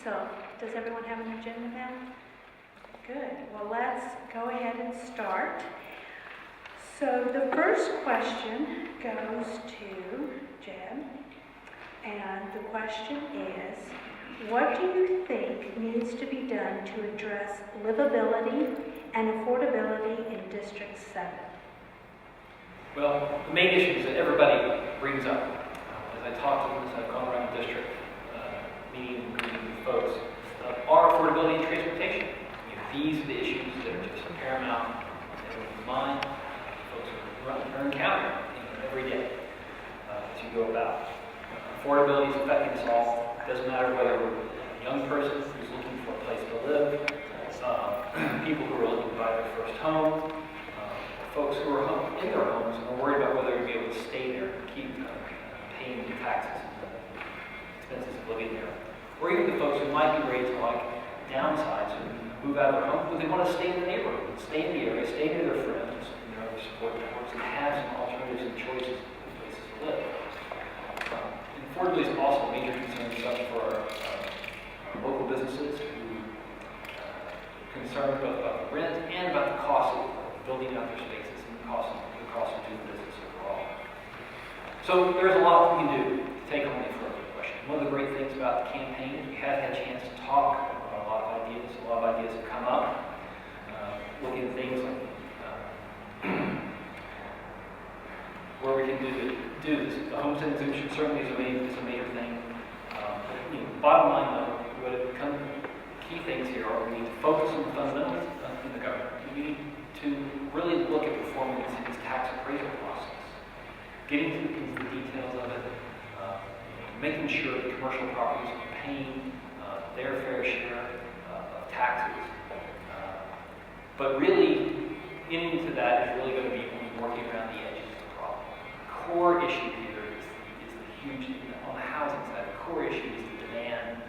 So, does everyone have an agenda now? Good. Well, let's go ahead and start. So the first question goes to Jeb, and the question is, what do you think needs to be done to address livability and affordability in District 7? Well, the main issues that everybody brings up, as I talk to them, as I've gone around the district, meeting and greeting with folks, are affordability and transportation. These are the issues that are just paramount in everyone's mind. Folks are encountering every day as you go about. Affordability is affecting us all. It doesn't matter whether we're a young person who's looking for a place to live, people who are looking to buy their first home, folks who are in their homes and are worried about whether they're going to be able to stay there and keep paying the taxes and the expenses of living there. Or even the folks who might be ready to downsize and move out of their home, but they want to stay in the neighborhood, stay in the area, stay near their friends and their other support networks, and have some alternatives and choices and places to live. And affordability is also a major concern for our local businesses who are concerned both about the rent and about the cost of building out their spaces and the cost of doing business overall. So there's a lot we can do to take on the affordability question. One of the great things about the campaign is we have had a chance to talk about a lot of ideas have come up, looking at things like where we can do this. The homestead exemption certainly is a major thing. Bottom line though, what it becomes key things here are we need to focus on the fundamentals in the government. We need to really look at reforming the city's tax appraisal process, getting into the details of it, making sure that commercial properties are paying their fair share of taxes. But really, getting into that is really going to be working around the edges of the problem. The core issue here is the huge, on the housing side, the core issue is the demand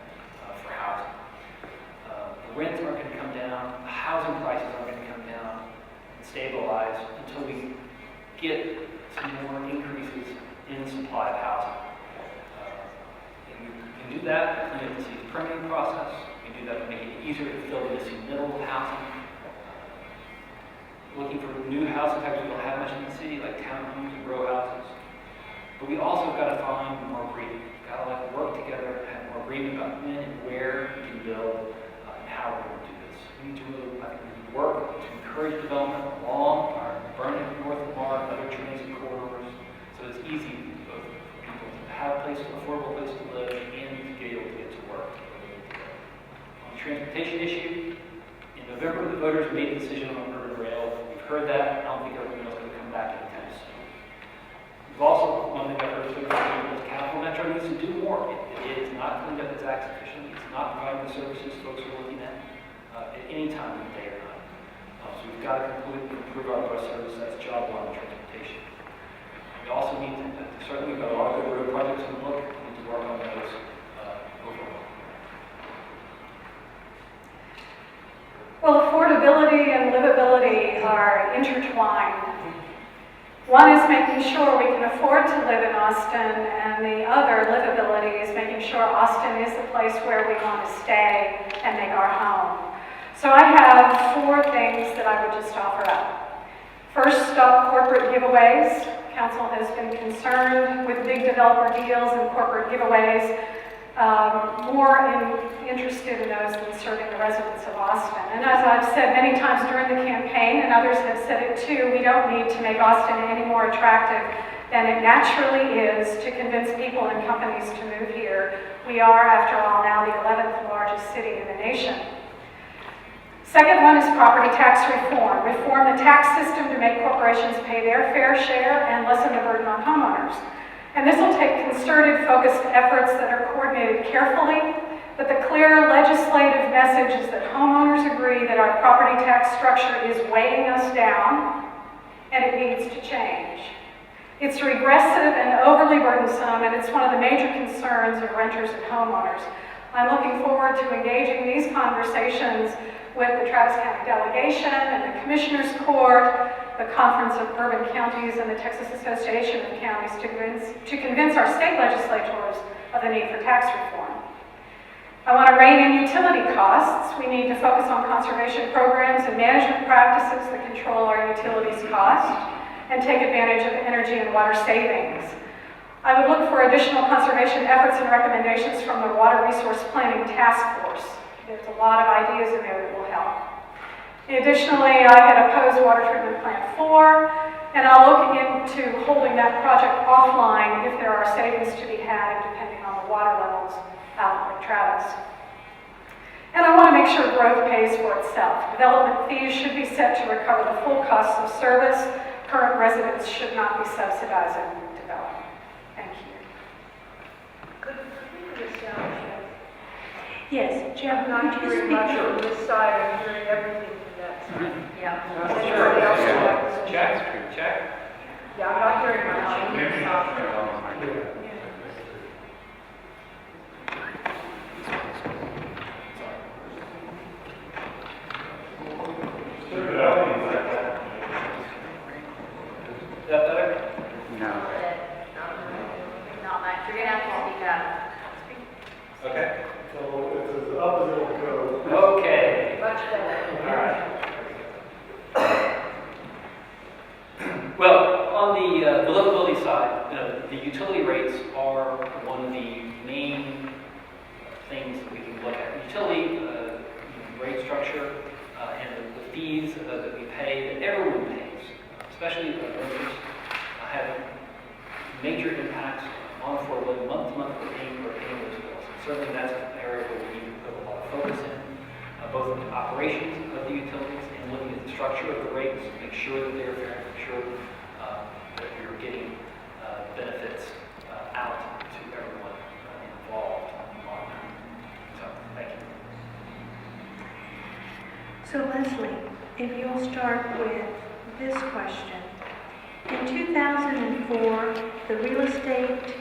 for housing. The rents aren't going to come down, the housing prices aren't going to come down and stabilize until we get some more increases in supply of housing. And we can do that by cleaning up the city's permitting process. We can do that by making it easier to fill the missing middle of housing. Looking for new housing types we don't have much in the city, like townhomes and row houses. But we also got to find more agreement. We've got to work together and have more agreement about when and where we can build and how we're going to do this. We need to really work to encourage development along our Vernon, North Lamar, and other transit corridors, so it's easy for people to have a place, an affordable place to live, and to be able to get to work. On the transportation issue, in November, the voters made a decision on urban rail. We've heard that. I don't think everyone else is going to come back anytime soon. We've also, one thing I've heard is Capital Metro needs to do more. It is not cleaned up its acts efficiently. It's not providing the services folks are looking at any time of the day or night. So we've got to completely improve our bus service. That's job one, transportation. We also need to, certainly we've got a lot of good road projects in the book. We need to work on those overall. Well, affordability and livability are intertwined. One is making sure we can afford to live in Austin, and the other, livability, is making sure Austin is the place where we want to stay and make our home. So I have 4 things that I would just offer up. First, stop corporate giveaways. Council has been concerned with big developer deals and corporate giveaways. More interested in those than serving the residents of Austin. And as I've said many times during the campaign, and others have said it too, we don't need to make Austin any more attractive than it naturally is to convince people and companies to move here. We are, after all, now the 11th largest city in the nation. Second one is property tax reform. Reform the tax system to make corporations pay their fair share and lessen the burden on homeowners. And this will take concerted, focused efforts that are coordinated carefully, but the clear legislative message is that homeowners agree that our property tax structure is weighing us down, and it needs to change. It's regressive and overly burdensome, and it's one of the major concerns of renters and homeowners. I'm looking forward to engaging these conversations with the Travis County delegation and the Commissioners Court, the Conference of Urban Counties, and the Texas Association of Counties to convince our state legislators of the need for tax reform. I want to rein in utility costs. We need to focus on conservation programs and management practices that control our utilities cost and take advantage of energy and water savings. I would look for additional conservation efforts and recommendations from the Water Resource Planning Task Force. There's a lot of ideas in there that will help. Additionally, I had opposed Water Treatment Plant 4, and I'll look into holding that project offline if there are savings to be had depending on the water levels out in Lake Travis. And I want to make sure growth pays for itself. Development fees should be set to recover the full costs of service. Current residents should not be subsidizing development. Thank you. Could we do this down, Jeff? Yes, Jeff, I'm not would you hearing speak much up? from this side, I'm hearing everything from that side. Yeah. Does anybody else have a Check, check. Yeah, I'm not hearing much. Is that better? No. Not much, you're gonna have to speak up. Okay. So it's as up as it'll go. Okay. Much better. All right. Well, on the livability side, the utility rates are one of the main things that we can look at. Utility rate structure and the fees that we pay, that everyone pays, especially the renters, have major impacts on affordability. Month to month, we're paying those bills. Certainly, that's an area where we need to put a lot of focus in, both in the operations of the utilities and looking at the structure of the rates, make sure that they're fair, make sure that you're getting benefits out to everyone involved on that. So, thank you. So Leslie, if you'll start with this question. In 2004, the Real Estate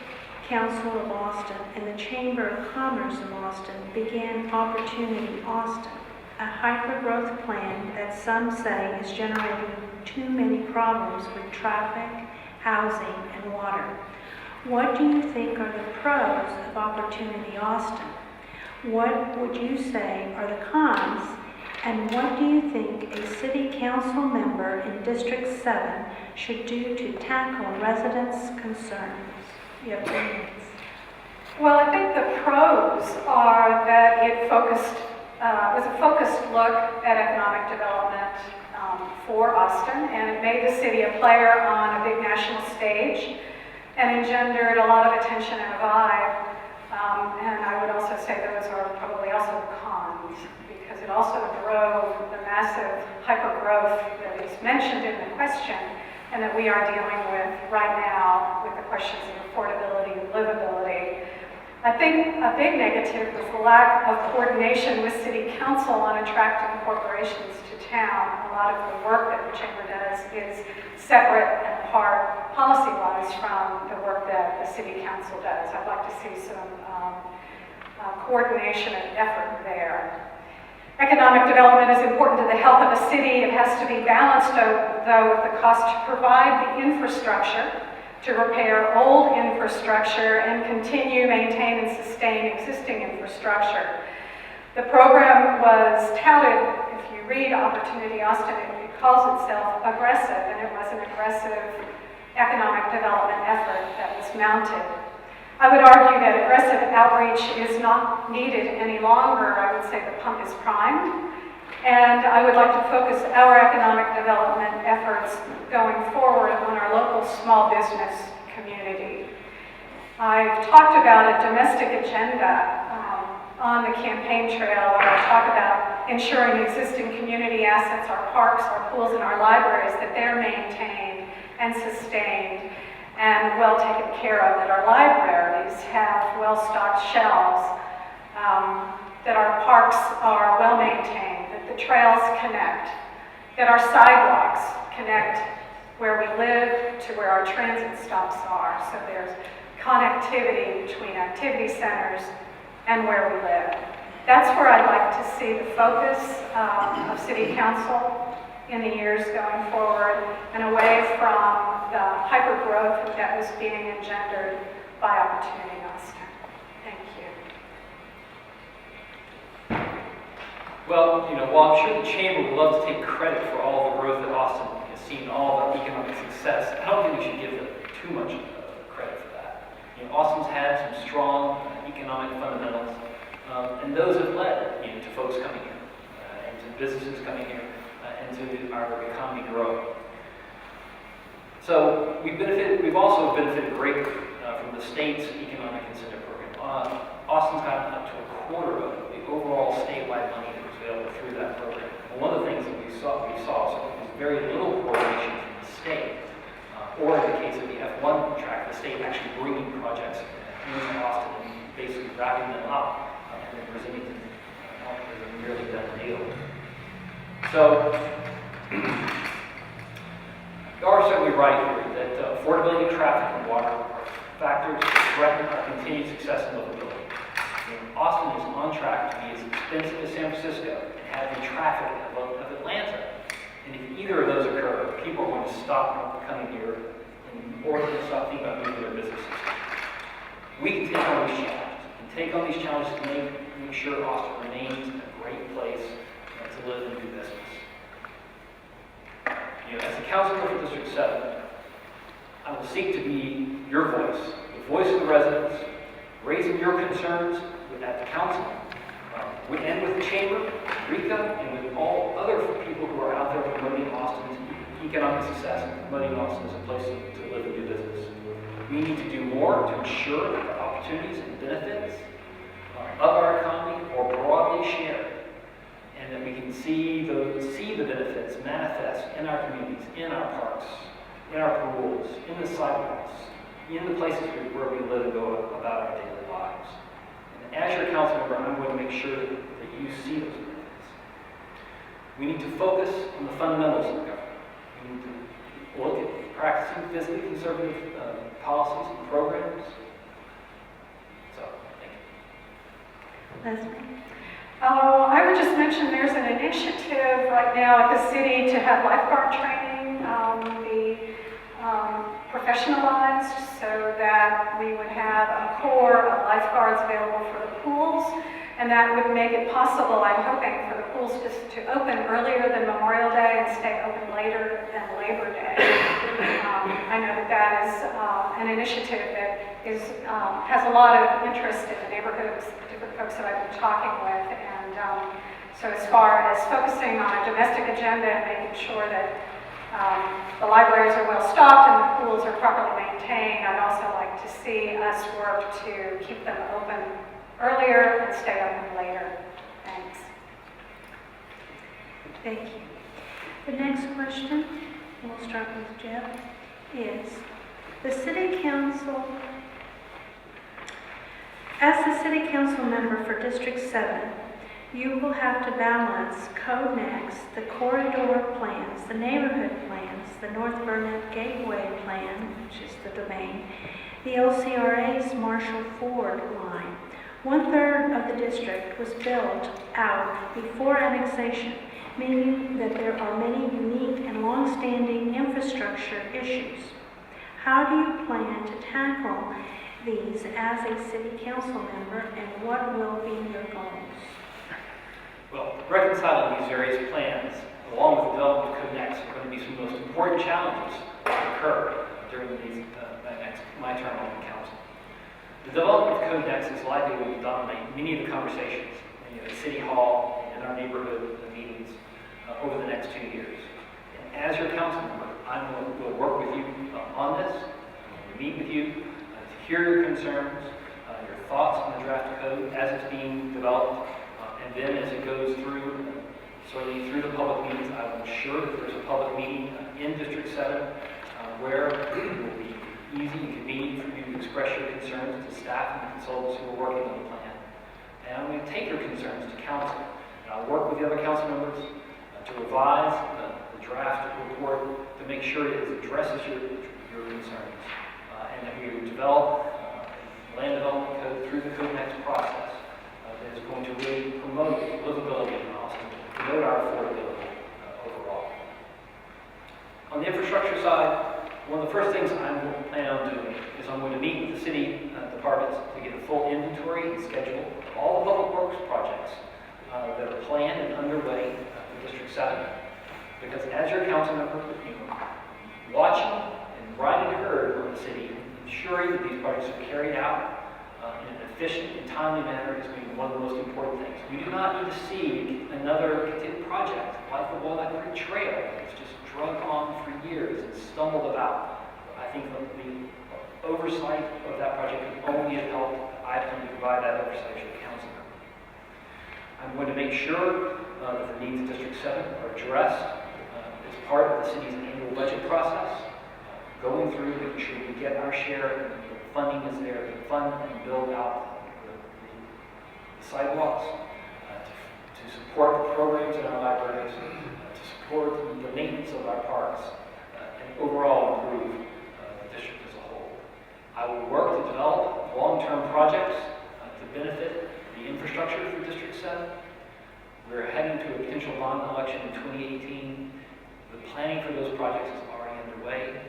Council of Austin and the Chamber of Commerce of Austin began Opportunity Austin, a hyper-growth plan that some say is generating too many problems with traffic, housing, and water. What do you think are the pros of Opportunity Austin? What would you say are the cons? And what do you think a city council member in District 7 should do to tackle residents' concerns? You have 2 minutes. Well, I think the pros are that it was a focused look at economic development for Austin, and it made the city a player on a big national stage and engendered a lot of attention and a vibe. And I would also say those are probably also cons, because it also drove the massive hyper-growth that is mentioned in the question and that we are dealing with right now with the questions of affordability and livability. I think a big negative was the lack of coordination with City Council on attracting corporations to town. A lot of the work that the Chamber does is separate and apart policy-wise from the work that the City Council does. I'd like to see some coordination and effort there. Economic development is important to the health of a city. It has to be balanced, though, with the cost to provide the infrastructure, to repair old infrastructure, and continue, maintain, and sustain existing infrastructure. The program was touted, if you read Opportunity Austin, it calls itself aggressive, and it was an aggressive economic development effort that was mounted. I would argue that aggressive outreach is not needed any longer. I would say the pump is primed. And I would like to focus our economic development efforts going forward on our local small business community. I've talked about a domestic agenda on the campaign trail, where I talk about ensuring existing community assets, our parks, our pools, and our libraries, that they're maintained and sustained and well taken care of, that our libraries have well-stocked shelves, that our parks are well maintained, that the trails connect, that our sidewalks connect where we live to where our transit stops are. So there's connectivity between activity centers and where we live. That's where I'd like to see the focus of City Council in the years going forward, and away from the hyper-growth that was being engendered by Opportunity Austin. Thank you. Well, while I'm sure the Chamber would love to take credit for all the growth that Austin has seen, all the economic success, I don't think we should give them too much credit for that. Austin's had some strong economic fundamentals, and those have led to folks coming here, and to businesses coming here, and to our economy growing. So we've also benefited greatly from the state's economic incentive program. Austin's gotten up to a quarter of the overall statewide money that was available through that program. And one of the things that we saw was very little coordination from the state, or in the case of the F1 track, the state actually bringing projects into Austin and basically wrapping them up and then presenting them as a nearly done deal. So, you are certainly right here that affordability, traffic, and water are factors that threaten our continued success and livability. Austin is on track to be as expensive as San Francisco and have the traffic of Atlanta. And if either of those occur, people are going to stop coming here or to stop thinking about moving their businesses. We can take on these challenges and take on these challenges to make sure Austin remains a great place to live and do business. As the councilor for District 7, I will seek to be your voice, the voice of the residents, raising your concerns at the council, and with the chamber, RICA, and with all other people who are out there promoting Austin's economic success and promoting Austin as a place to live and do business. We need to do more to ensure that the opportunities and benefits of our economy are broadly shared, and that we can see the benefits manifest in our communities, in our parks, in our pools, in the sidewalks, in the places where we live and go about our daily lives. And as your council member, I'm going to make sure that you see those benefits. We need to focus on the fundamentals of government. We need to look at practicing fiscally conservative policies and programs. So, thank you. Leslie? I would just mention there's an initiative right now at the city to have lifeguard training be professionalized so that we would have a core of lifeguards available for the pools, and that would make it possible, I'm hoping, for the pools to open earlier than Memorial Day and stay open later than Labor Day. I know that is an initiative that has a lot of interest in the neighborhoods, different folks that I've been talking with, and so as far as focusing on a domestic agenda and making sure that the libraries are well stocked and the pools are properly maintained, I'd also like to see us work to keep them open earlier and stay open later. Thanks. Thank you. The next question, and we'll start with Jeff, is the city council, as the city council member for District 7, you will have to balance Code Next, the corridor plans, the neighborhood plans, the North Burnett Gateway Plan, which is the domain, the LCRA's Marshall Ford line. 1/3 of the district was built out before annexation, meaning that there are many unique and long-standing infrastructure issues. How do you plan to tackle these as a city council member, and what will be your goals? Well, reconciling these various plans, along with the development of Code Next, are going to be some of the most important challenges that occur during my term on the council. The development of Code Next is likely to dominate many of the conversations at City Hall and in our neighborhood meetings over the next 2 years. And as your council member, I'm going to work with you on this. I'm going to meet with you to hear your concerns, your thoughts on the draft code as it's being developed. And then as it goes through, certainly through the public meetings, I will ensure that there's a public meeting in District 7 where it will be easy and convenient for you to express your concerns to staff and consultants who are working on the plan. And I'm going to take your concerns to council. And I'll work with the other council members to revise the draft report to make sure it addresses your concerns. And that we develop land development code through the Code Next process. That is going to really promote livability in Austin, promote our affordability overall. On the infrastructure side, one of the first things I'm going to plan on doing is I'm going to meet with the city departments to get a full inventory and schedule of all the public works projects that that are planned and underway for District 7. Because as your council member, watching and riding herd on the city, ensuring that these projects are carried out in an efficient and timely manner is going to be one of the most important things. We do not need to see another project like the Walnut Creek Trail that's just drug on for years and stumbled about. I think the oversight of that project can only have helped. I plan to provide that oversight to the council member. I'm going to make sure that the needs of District 7 are addressed as part of the city's annual budget process, going through, making sure we get our share, and the funding is there to fund and build out the sidewalks, to support the programs in our libraries, to support the maintenance of our parks, and overall improve the district as a whole. I will work to develop long-term projects to benefit the infrastructure for District 7. We're heading to a potential bond election in 2018. The planning for those projects is already underway.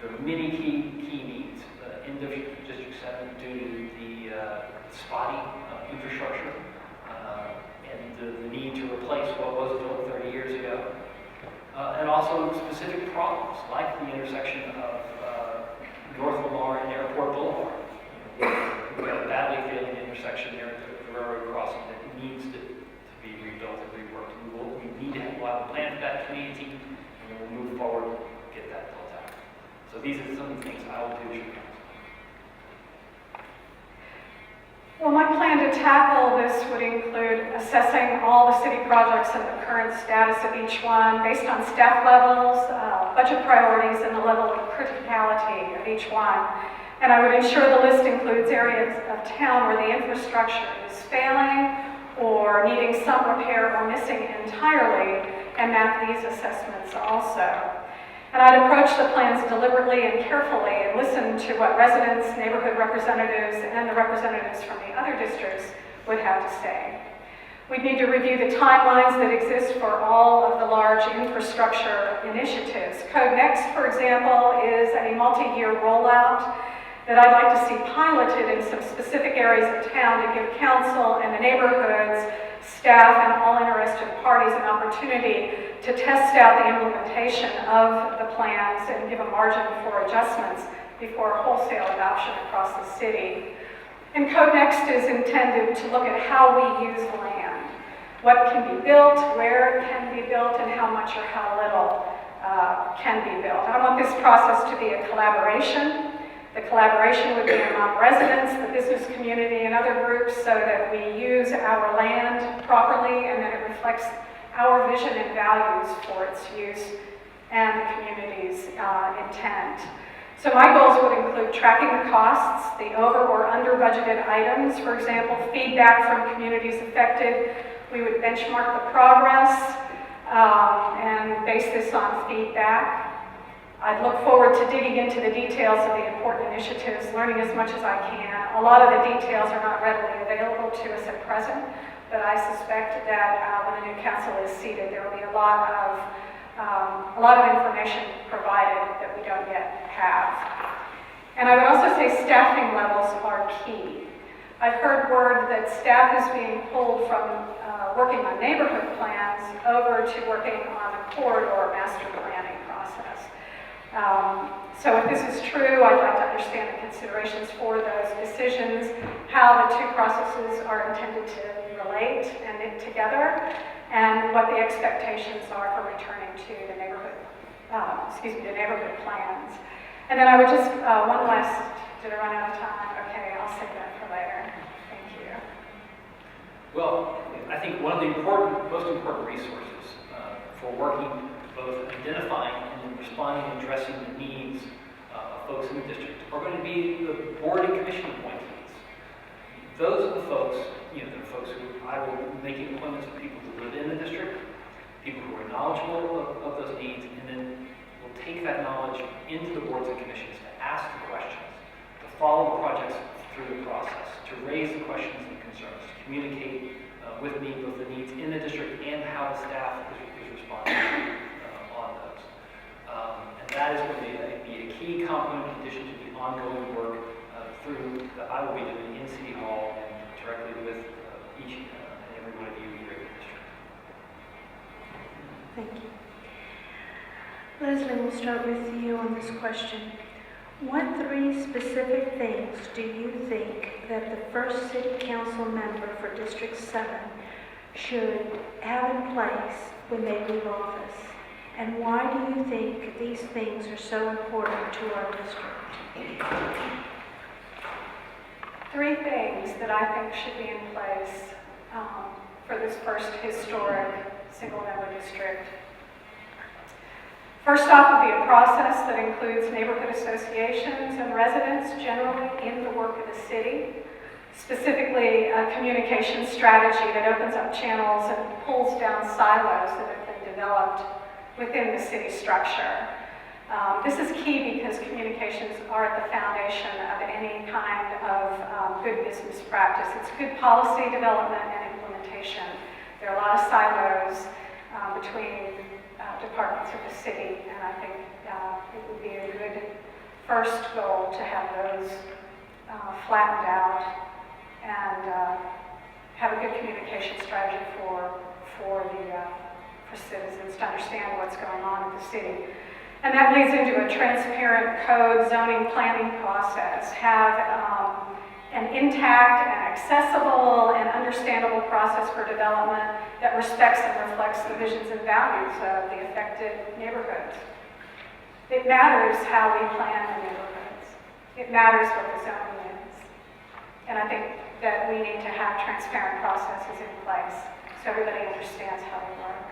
There are many key needs in District 7 due to the spotty infrastructure and the need to replace what was built 30 years ago. And also specific problems like the intersection of North Lamar and Airport Boulevard. We've got a badly failing intersection there at the railroad crossing that needs to be rebuilt and reworked. We need to have a plan for that 2018, and we'll move forward and get that built out. So these are some of the things I will do as your council. Well, my plan to tackle this would include assessing all the city projects and the current status of each one based on staff levels, budget priorities, and the level of criticality of each one. And I would ensure the list includes areas of town where the infrastructure is failing or needing some repair or missing entirely, and map these assessments also. And I'd approach the plans deliberately and carefully and listen to what residents, neighborhood representatives, and the representatives from the other districts would have to say. We'd need to review the timelines that exist for all of the large infrastructure initiatives. Code Next, for example, is a multi-year rollout that I'd like to see piloted in some specific areas of town to give council and the neighborhoods, staff, and all interested parties an opportunity to test out the implementation of the plans and give a margin for adjustments before wholesale adoption across the city. And Code Next is intended to look at how we use land, what can be built, where it can be built, and how much or how little can be built. I want this process to be a collaboration. The collaboration would be among residents, the business community, and other groups so that we use our land properly and that it reflects our vision and values for its use and the community's intent. So my goals would include tracking the costs, the over or under budgeted items, for example, feedback from communities affected. We would benchmark the progress and base this on feedback. I'd look forward to digging into the details of the important initiatives, learning as much as I can. A lot of the details are not readily available to us at present, but I suspect that when the new council is seated, there will be a lot of information provided that we don't yet have. And I would also say staffing levels are key. I've heard word that staff is being pulled from working on neighborhood plans over to working on a corridor master planning process. So if this is true, I'd like to understand the considerations for those decisions, how the two processes are intended to relate and knit together, and what the expectations are for returning to the neighborhood plans. And then I would just, one last, did I run out of time? Okay, I'll save that for later. Thank you. Well, I think one of the most important resources for working, both identifying and responding and addressing the needs of folks in the district are going to be the board and commission appointees. Those are the folks, the folks who I will be making appointments with people who live in the district, people who are knowledgeable of those needs, and then will take that knowledge into the boards and commissions to ask the questions, to follow the projects through the process, to raise the questions and concerns, to communicate with me both the needs in the district and how the staff is responding on those. And that is going to be a key component in addition to the ongoing work that I will be doing in City Hall and directly with each and everyone of you here in the district. Thank you. Leslie, we'll start with you on this question. What 3 specific things do you think that the first city council member for District 7 should have in place when they leave office? And why do you think these things are so important to our district? 3 things that I think should be in place for this first historic single-member district. First off would be a process that includes neighborhood associations and residents generally in the work of the city, specifically a communication strategy that opens up channels and pulls down silos that have been developed within the city structure. This is key because communications are at the foundation of any kind of good business practice. It's good policy development and implementation. There are a lot of silos between departments of the city, and I think it would be a good first goal to have those flattened out and have a good communication strategy for citizens to understand what's going on in the city. And that leads into a transparent code zoning planning process. Have an intact and accessible and understandable process for development that respects and reflects the visions and values of the affected neighborhoods. It matters how we plan the neighborhoods. It matters what the zoning is. And I think that we need to have transparent processes in place so everybody understands how they work.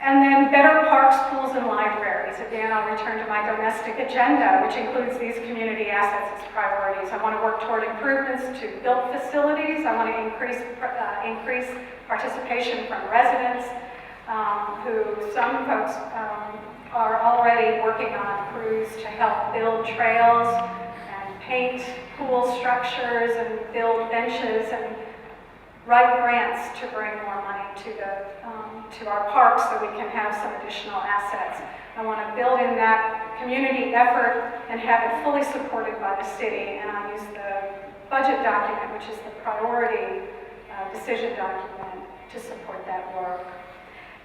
And then better parks, pools, and libraries. Again, I'll return to my domestic agenda, which includes these community assets as priorities. I want to work toward improvements to built facilities. I want to increase participation from residents, who some folks are already working on crews to help build trails and paint pool structures and build benches and write grants to bring more money to our parks so we can have some additional assets. I want to build in that community effort and have it fully supported by the city, and I use the budget document, which is the priority decision document, to support that work.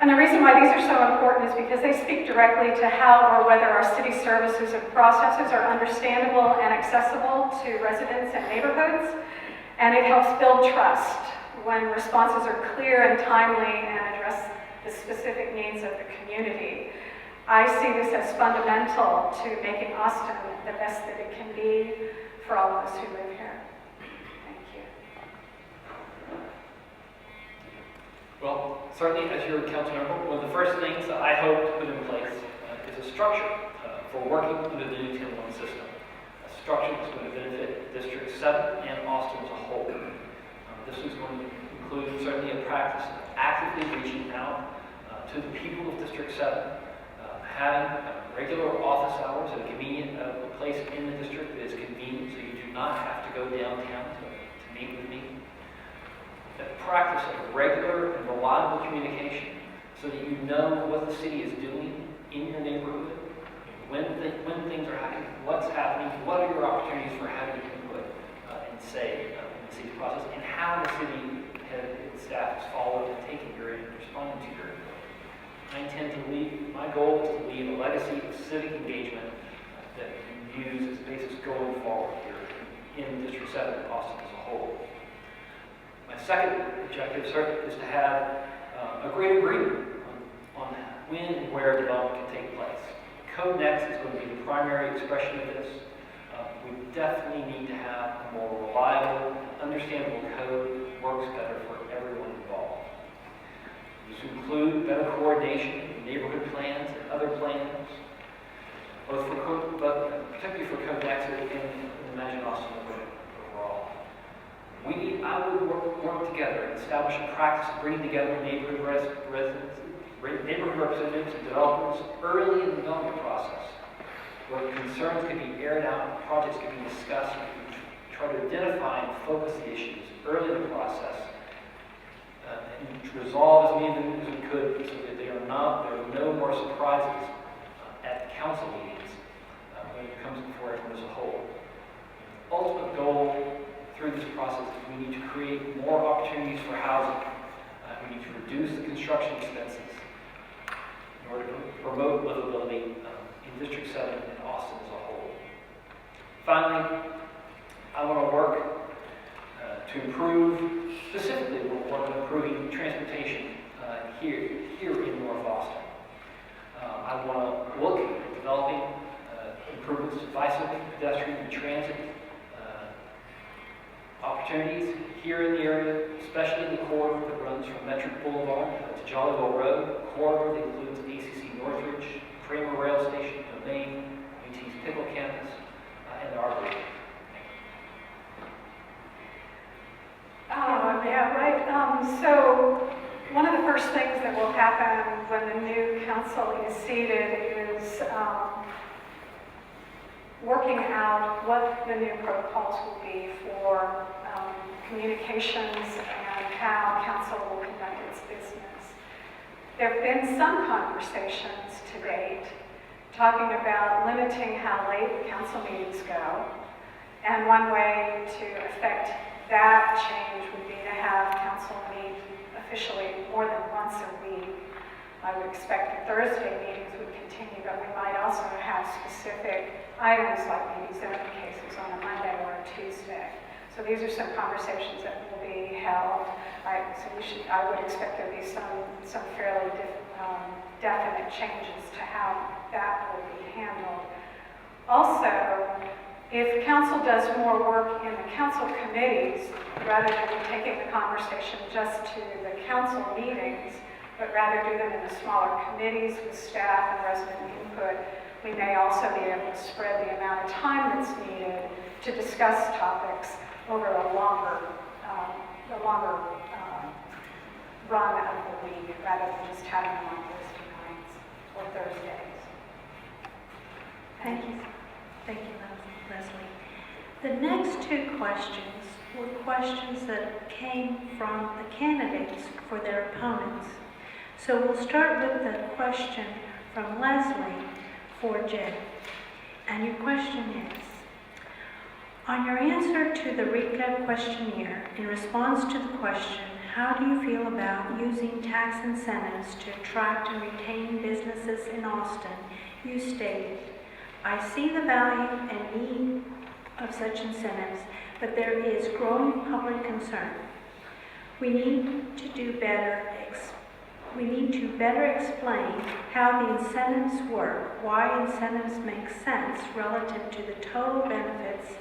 And the reason why these are so important is because they speak directly to how or whether our city services and processes are understandable and accessible to residents and neighborhoods, and it helps build trust when responses are clear and timely and address the specific needs of the community. I see this as fundamental to making Austin the best that it can be for all of us who live here. Thank you. Well, certainly as your council member, one of the first things that I hope to put in place is a structure for working under the new 10-1 system. A structure that's going to benefit District 7 and Austin as a whole. This is going to include certainly a practice of actively reaching out to the people of District 7, having regular office hours at a convenient place in the district that is convenient so you do not have to go downtown to meet with me. A practice of regular and reliable communication so that you know what the city is doing in your neighborhood, when things are happening, what's happening, what are your opportunities for having input and say in the city process, and how the city head and staff is following and taking your input, responding to your input. I intend to leave, my goal is to leave a legacy of civic engagement that you use as a basis going forward here in District 7 and Austin as a whole. My second objective, sir, is to have a great agreement on when and where development can take place. Code Next is going to be the primary expression of this. We definitely need to have a more reliable, understandable code that works better for everyone involved. This include better coordination of neighborhood plans and other plans, both for code, but particularly for Code Next and Imagine Austin overall. I would work together and establish a practice of bringing together neighborhood residents, neighborhood representatives, and developers early in the development process, where concerns can be aired out, projects can be discussed, and try to identify and focus the issues early in the process, and to resolve as many of them as we could, so that there are no more surprises at council meetings when it comes before everyone as a whole. Ultimate goal through this process is we need to create more opportunities for housing. We need to reduce the construction expenses in order to promote livability in District 7 and Austin as a whole. Finally, I want to work to improve, specifically, we're working on improving transportation here in North Austin. I want to look at developing improvements to bicycle, pedestrian, and transit opportunities here in the area, especially in the corridor that runs from Metric Boulevard to Jollyville Road, a corridor that includes ACC Northridge, Kramer Rail Station, Domain, UT's Pickle Campus, and the Arboretum. Yeah, right. So one of the first things that will happen when the new council is seated is working out what the new protocols will be for communications and how council will conduct its business. There have been some conversations to date talking about limiting how late council meetings go. And one way to affect that change would be to have council meet officially more than once a week. I would expect that Thursday meetings would continue, but we might also have specific items like maybe zoning cases on a Monday or a Tuesday. So these are some conversations that will be held. I would expect there to be some fairly definite changes to how that will be handled. Also, if council does more work in the council committees, rather than taking the conversation just to the council meetings, but rather do them in the smaller committees with staff and resident input, we may also be able to spread the amount of time that's needed to discuss topics over a longer run of the week, rather than just having them on Thursday nights or Thursdays. Thank you. Thank you, Leslie. The next two questions were questions that came from the candidates for their opponents. So we'll start with the question from Leslie for Jen. And your question is, on your answer to the RICA questionnaire, in response to the question, how do you feel about using tax incentives to attract and retain businesses in Austin, you stated, I see the value and need of such incentives, but there is growing public concern. We need to better explain how the incentives work, why incentives make sense relative to the total benefits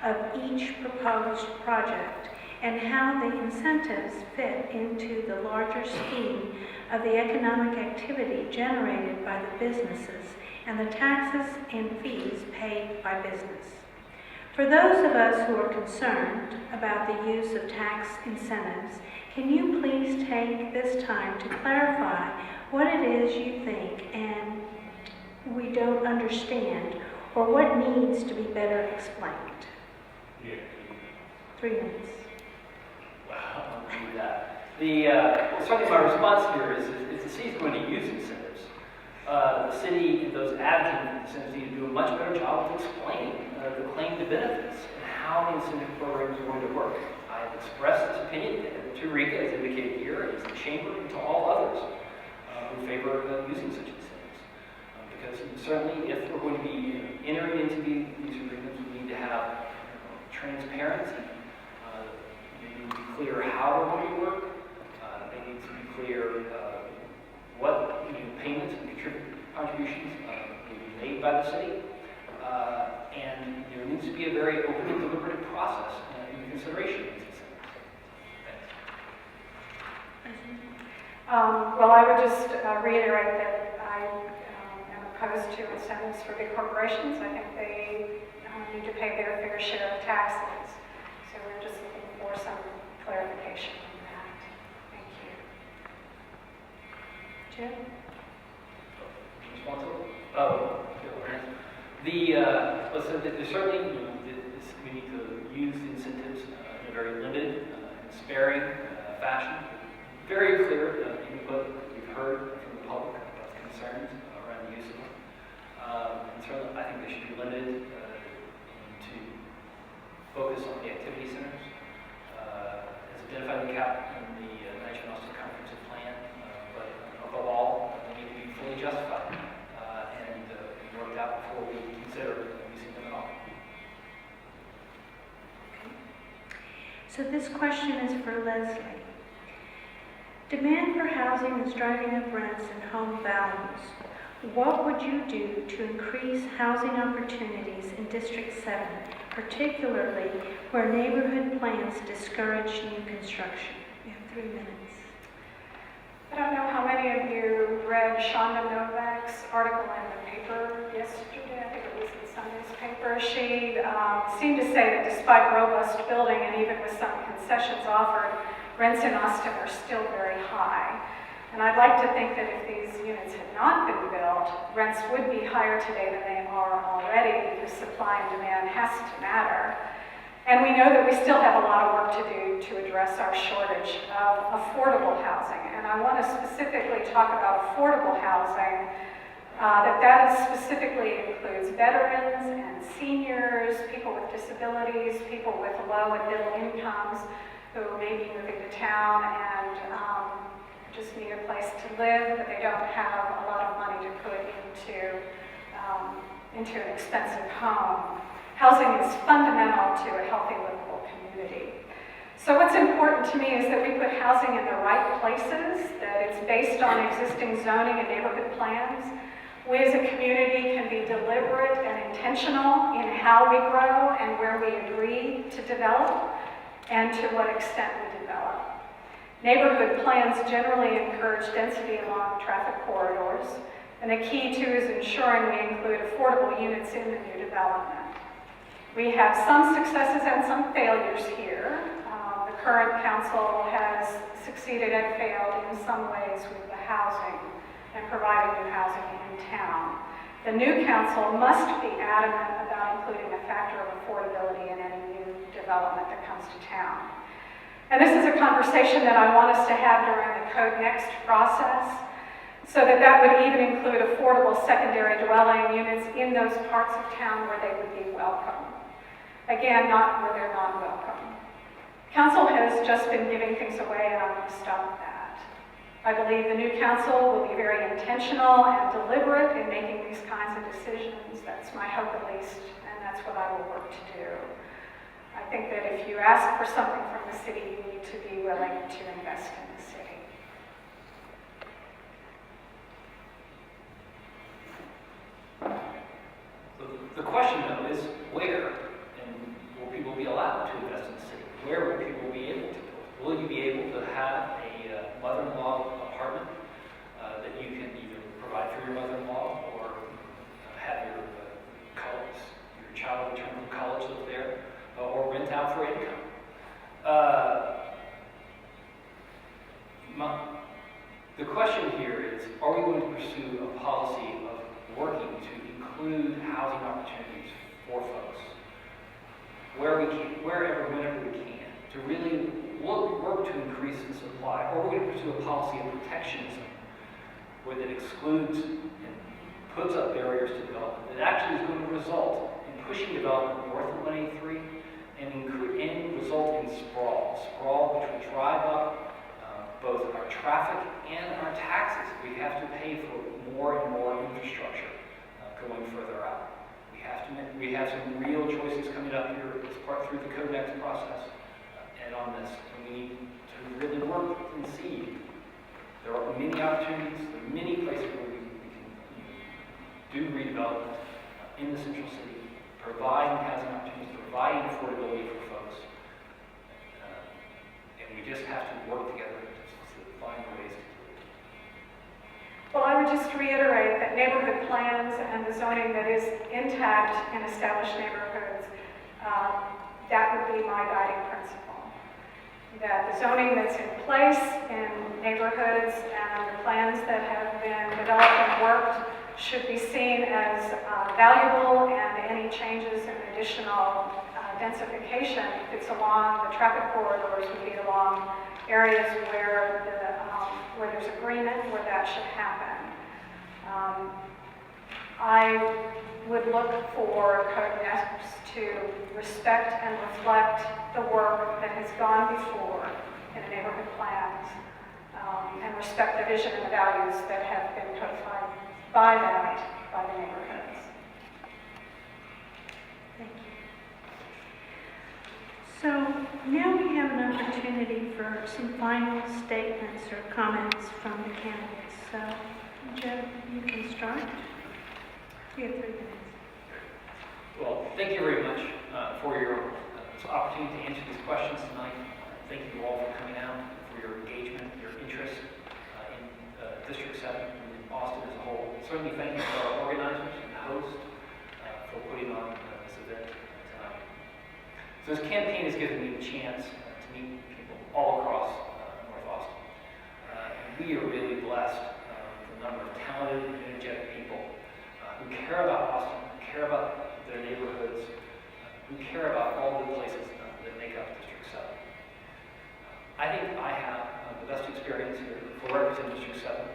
of each proposed project, and how the incentives fit into the larger scheme of the economic activity generated by the businesses and the taxes and fees paid by business. For those of us who are concerned about the use of tax incentives, can you please take this time to clarify what it is you think and we don't understand, or what needs to be better explained? Yeah. 3 minutes. Wow, I'll do that. Well, certainly my response here is the city's going to use incentives. The city and those advocating incentives need to do a much better job of explaining the claim to benefits and how the incentive program is going to work. I've expressed this opinion to RICA, as indicated here, and to the chamber, and to all others who favor using such incentives. Because certainly, if we're going to be entering into these agreements, we need to have transparency. They need to be clear how they're going to work. They need to be clear what payments and contributions will be made by the city. And there needs to be a very open and deliberative process in consideration of these incentives. Well, I would just reiterate that I am opposed to incentives for big corporations. I think they need to pay their fair share of taxes. So we're just looking for some clarification on that. Thank you. Jim? Responsible? Listen, there's certainly, we need to use incentives in a very limited and sparing fashion. Very clear input we've heard from the public about the concerns around the use of them. And certainly, I think they should be limited to focus on the activity centers. As identified in the Nitrogen Austin Comprehensive Plan, but above all, they need to be fully justified and be worked out before we consider using them at all. So this question is for Leslie. Demand for housing is driving up rents and home values. What would you do to increase housing opportunities in District 7, particularly where neighborhood plans discourage new construction? You have 3 minutes. I don't know how many of you read Shonda Novak's article in the paper yesterday. I think it was in Sunday's paper. She seemed to say that despite robust building and even with some concessions offered, rents in Austin are still very high. And I'd like to think that if these units had not been built, rents would be higher today than they are already because supply and demand has to matter. And we know that we still have a lot of work to do to address our shortage of affordable housing. And I want to specifically talk about affordable housing, that specifically includes veterans and seniors, people with disabilities, people with low and middle incomes who may be moving to town and just need a place to live, but they don't have a lot of money to put into an expensive home. Housing is fundamental to a healthy, livable community. So what's important to me is that we put housing in the right places, that it's based on existing zoning and neighborhood plans. We as a community can be deliberate and intentional in how we grow and where we agree to develop and to what extent we develop. Neighborhood plans generally encourage density along traffic corridors, and the key too is ensuring we include affordable units in the new development. We have some successes and some failures here. The current council has succeeded and failed in some ways with the housing and providing new housing in town. The new council must be adamant about including a factor of affordability in any new development that comes to town. And this is a conversation that I want us to have during the Code Next process, so that would even include affordable secondary dwelling units in those parts of town where they would be welcome. Again, not where they're not welcome. Council has just been giving things away, and I'm going to stop that. I believe the new council will be very intentional and deliberate in making these kinds of decisions. That's my hope, at least, and that's what I will work to do. I think that if you ask for something from the city, you need to be willing to invest in the city. The question, though, is where and will people be allowed to invest in the city? Where will people be able to build? Will you be able to have a mother-in-law apartment that you can either provide for your mother-in-law or have your child return from college live there, or rent out for income? The question here is, are we going to pursue a policy of working to include housing opportunities for folks where we can, wherever, whenever we can, to really work to increase the supply, or we're going to pursue a policy of protectionism where that excludes and puts up barriers to development that actually is going to result in pushing development north of 183 and result in sprawl which will drive up both our traffic and our taxes. We have to pay for more and more infrastructure going further out. We have some real choices coming up here as part through the Code Next process and on this. And we need to really work and see. There are many opportunities, there are many places where we can do redevelopment in the central city, providing housing opportunities, providing affordability for folks. And we just have to work together to find ways to do it. Well, I would just reiterate that neighborhood plans and the zoning that is intact in established neighborhoods, that would be my guiding principle. That the zoning that's in place in neighborhoods and the plans that have been developed and worked should be seen as valuable, and any changes in additional densification, if it's along the traffic corridors, would be along areas where there's agreement where that should happen. I would look for code nests to respect and reflect the work that has gone before in the neighborhood plans, and respect the vision and the values that have been codified by the neighborhoods. Thank you. So now we have an opportunity for some final statements or comments from the candidates. So, Joe, you can start. You have 3 minutes. Well, thank you very much for your opportunity to answer these questions tonight. Thank you all for coming out, for your engagement, your interest in District 7 and in Austin as a whole. Certainly thank you to our organizers and hosts for putting on this event tonight. So this campaign has given me the chance to meet people all across North Austin. And we are really blessed with the number of talented and energetic people who care about Austin, who care about their neighborhoods, who care about all the places that make up District 7. I think I have the best experience here for representing District 7.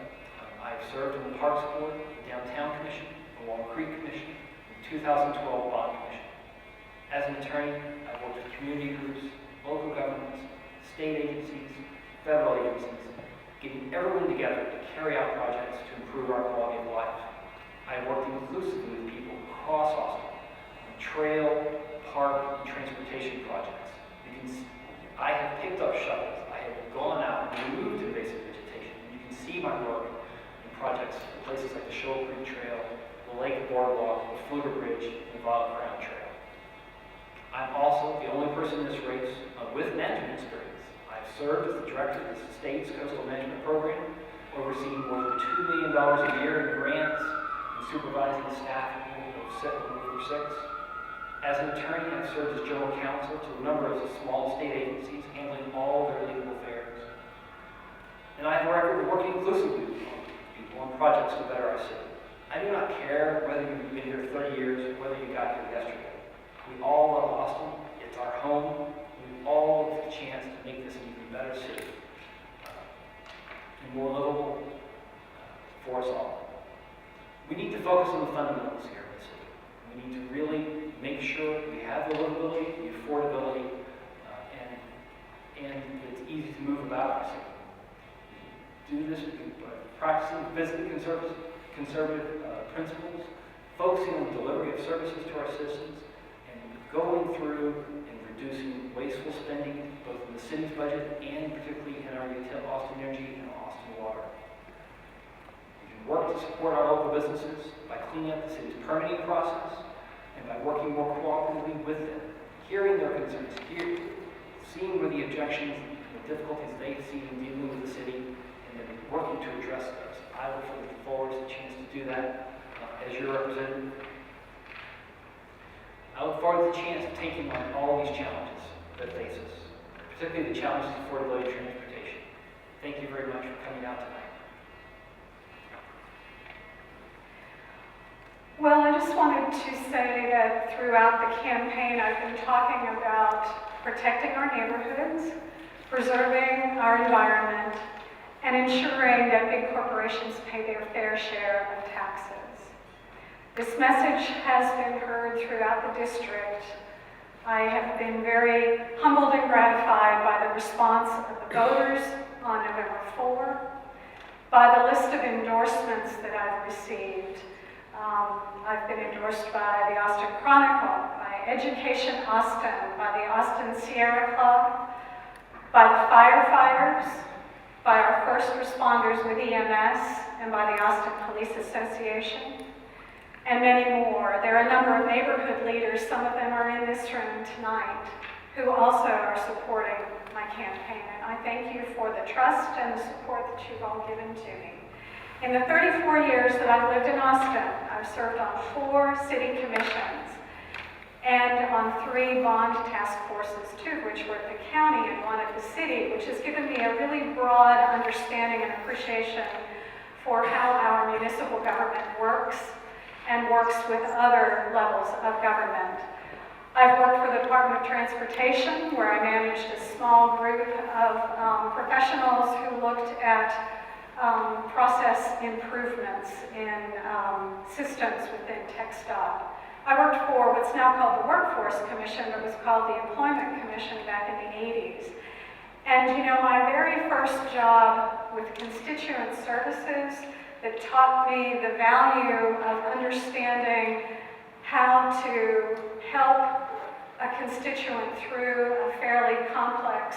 I've served on the Parks Board, the Downtown Commission, the Walnut Creek Commission, the 2012 Bond Commission. As an attorney, I've worked with community groups, local governments, state agencies, federal agencies, getting everyone together to carry out projects to improve our quality of life. I worked inclusively with people across Austin on trail, park, and transportation projects. I have picked up shovels. I have gone out and removed invasive vegetation. You can see my work in projects in places like the Shoal Creek Trail, the Lake Boardwalk, the Fluter Bridge, and the Violet Crown Trail. I'm also the only person in this race with management experience. I've served as the director of the state's coastal management program, overseeing more than $2 million a year in grants, supervising the staff of Group 6. As an attorney, I've served as general counsel to a number of small state agencies, handling all their legal affairs. And I have a record of working inclusively with people on projects to better our city. I do not care whether you've been here 30 years or whether you got here yesterday. We all love Austin. It's our home. We all have the chance to make this an even better city and more livable for us all. We need to focus on the fundamentals here in the city. We need to really make sure we have the livability, the affordability, and it's easy to move about our city. Do this by practicing fiscally conservative principles, focusing on the delivery of services to our citizens, and going through and reducing wasteful spending, both in the city's budget and particularly in our Austin Energy and Austin Water. Work to support our local businesses by cleaning up the city's permitting process and by working more cooperatively with them, hearing their concerns, seeing where the objections and the difficulties they see in dealing with the city, and then working to address those. I look forward to the chance to do that as your representative. I look forward to the chance of taking on all these challenges that face us, particularly the challenges of affordability and transportation. Thank you very much for coming out tonight. Well, I just wanted to say that throughout the campaign, I've been talking about protecting our neighborhoods, preserving our environment, and ensuring that big corporations pay their fair share of taxes. This message has been heard throughout the district. I have been very humbled and gratified by the response of the voters on November 4, by the list of endorsements that I've received. I've been endorsed by the Austin Chronicle, by Education Austin, by the Austin Sierra Club, by the firefighters, by our first responders with EMS, and by the Austin Police Association, and many more. There are a number of neighborhood leaders, some of them are in this room tonight, who also are supporting my campaign. And I thank you for the trust and the support that you've all given to me. In the 34 years that I've lived in Austin, I've served on 4 city commissions and on 3 bond task forces, 2 of which were at the county and 1 at the city, which has given me a really broad understanding and appreciation for how our municipal government works and works with other levels of government. I've worked for the Department of Transportation, where I managed a small group of professionals who looked at process improvements in systems within TxDOT. I worked for what's now called the Workforce Commission, but was called the Employment Commission back in the 80s. And you know, my very first job with constituent services that taught me the value of understanding how to help a constituent through a fairly complex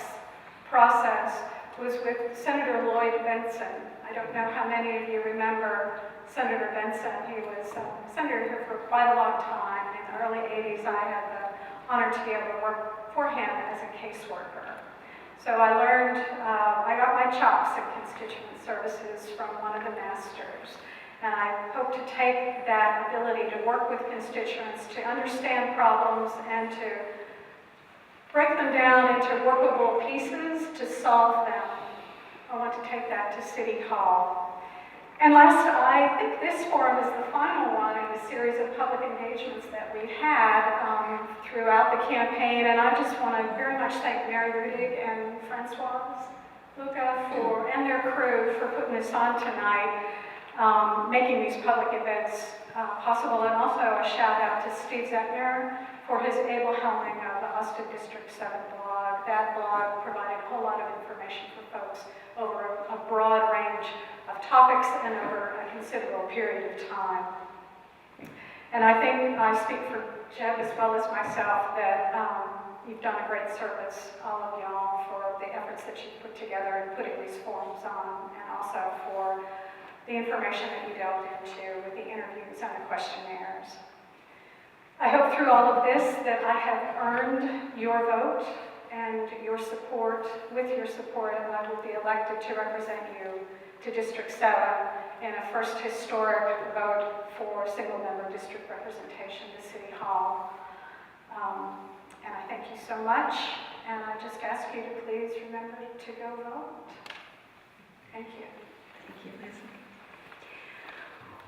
process was with Senator Lloyd Benson. I don't know how many of you remember Senator Benson. He was senator here for quite a long time. In the early 80s, I had the honor to be able to work for him as a caseworker. So I learned, I got my chops in constituent services from one of the masters. And I hope to take that ability to work with constituents, to understand problems, and to break them down into workable pieces to solve them. I want to take that to City Hall. And last, I think this forum is the final one in a series of public engagements that we've had throughout the campaign. And I just want to very much thank Mary Rudig and Francoise Luca and their crew for putting this on tonight, making these public events possible. And also a shout out to Steve Zettner for his able helming of the Austin District 7 blog. That blog provided a whole lot of information for folks over a broad range of topics and over a considerable period of time. And I think I speak for Jeb as well as myself that you've done a great service, all of y'all, for the efforts that you've put together in putting these forums on, and also for the information that you delved into with the interviews and the questionnaires. I hope through all of this that I have earned your vote and your support. With your support, and I will be elected to represent you to District 7 in a first historic vote for single-member district representation to City Hall. And I thank you so much, and I just ask you to please remember to go vote. Thank you. Thank you, Lisa.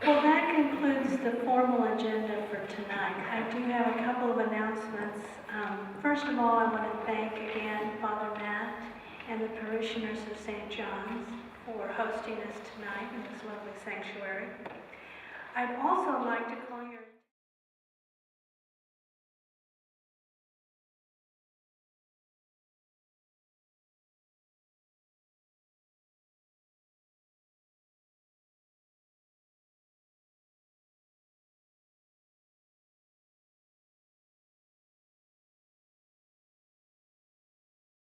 Well, that concludes the formal agenda for tonight. I do have a couple of announcements. First of all, I want to thank again Father Matt and the parishioners of St. John's for hosting us tonight in this lovely sanctuary. I'd also like to call your